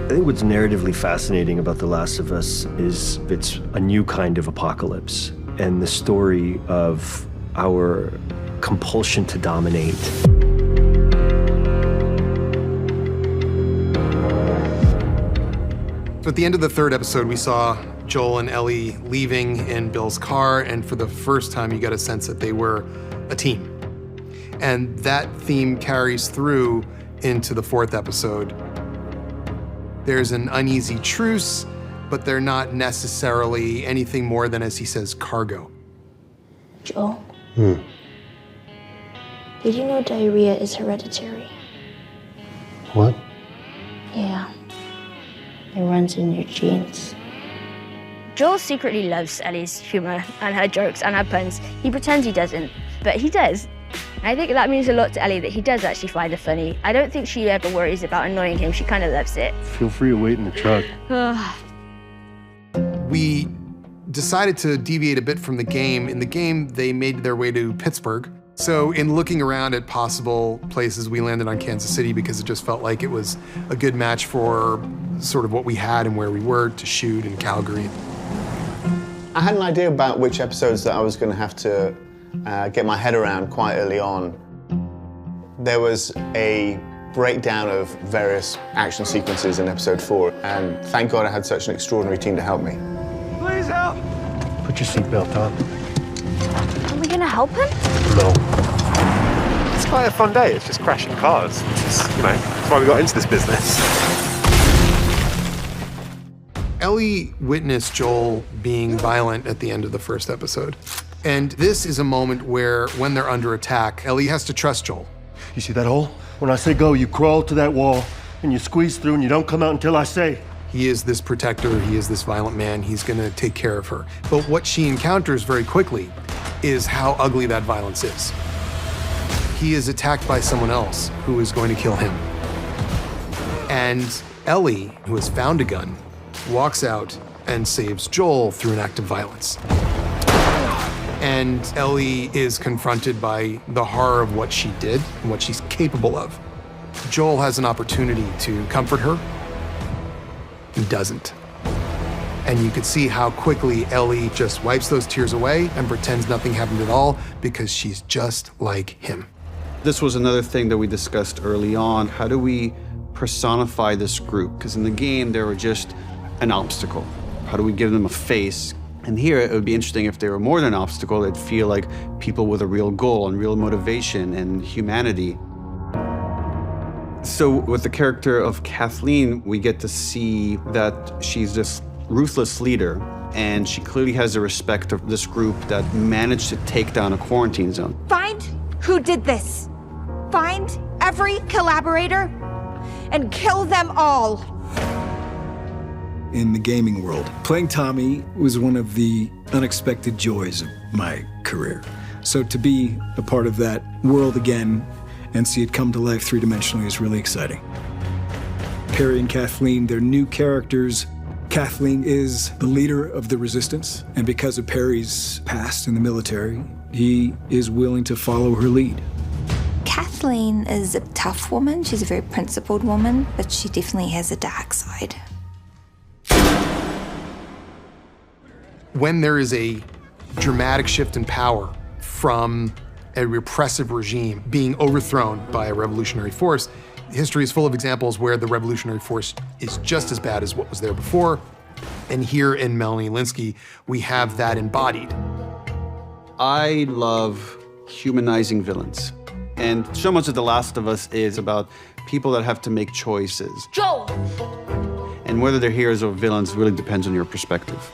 I think what's narratively fascinating about The Last of Us is it's a new kind of apocalypse and the story of our compulsion to dominate. So at the end of the third episode, we saw Joel and Ellie leaving in Bill's car, and for the first time, you got a sense that they were a team. And that theme carries through into the fourth episode. There's an uneasy truce, but they're not necessarily anything more than, as he says, cargo. Joel? Did you know diarrhea is hereditary? What? Yeah. It runs in your genes. Joel secretly loves Ellie's humor and her jokes and her puns. He pretends he doesn't, but he does. I think that means a lot to Ellie that he does actually find her funny. I don't think she ever worries about annoying him. She kind of loves it. Feel free to wait in the truck. We decided to deviate a bit from the game. In the game, they made their way to Pittsburgh. So in looking around at possible places, we landed on Kansas City because it just felt like it was a good match for sort of what we had and where we were to shoot in Calgary. I had an idea about which episodes that I was going to have to get my head around quite early on. There was a breakdown of various action sequences in episode 4, and thank God I had such an extraordinary team to help me. Please help! Put your seatbelt on. Are we gonna help him? No. It's quite a fun day. It's just crashing cars. It's, that's why we got into this business. Ellie witnessed Joel being violent at the end of the first episode. And this is a moment where, when they're under attack, Ellie has to trust Joel. You see that hole? When I say go, you crawl to that wall and you squeeze through and you don't come out until I say. He is this protector, he is this violent man, he's gonna take care of her. But what she encounters very quickly is how ugly that violence is. He is attacked by someone else who is going to kill him. And Ellie, who has found a gun, walks out and saves Joel through an act of violence. And Ellie is confronted by the horror of what she did and what she's capable of. Joel has an opportunity to comfort her. He doesn't. And you could see how quickly Ellie just wipes those tears away and pretends nothing happened at all because she's just like him. This was another thing that we discussed early on. How do we personify this group? Because in the game, they were just an obstacle. How do we give them a face? And here, it would be interesting if they were more than an obstacle. They'd feel like people with a real goal and real motivation and humanity. So with the character of Kathleen, we get to see that she's this ruthless leader, and she clearly has the respect of this group that managed to take down a quarantine zone. Find who did this. Find every collaborator and kill them all. In the gaming world, playing Tommy was one of the unexpected joys of my career. So to be a part of that world again and see it come to life three-dimensionally is really exciting. Perry and Kathleen, they're new characters. Kathleen is the leader of the resistance, and because of Perry's past in the military, he is willing to follow her lead. Kathleen is a tough woman. She's a very principled woman, but she definitely has a dark side. When there is a dramatic shift in power from a repressive regime being overthrown by a revolutionary force, history is full of examples where the revolutionary force is just as bad as what was there before. And here in Melanie Lynskey, we have that embodied. I love humanizing villains. And so much of The Last of Us is about people that have to make choices. Joel! And whether they're heroes or villains really depends on your perspective.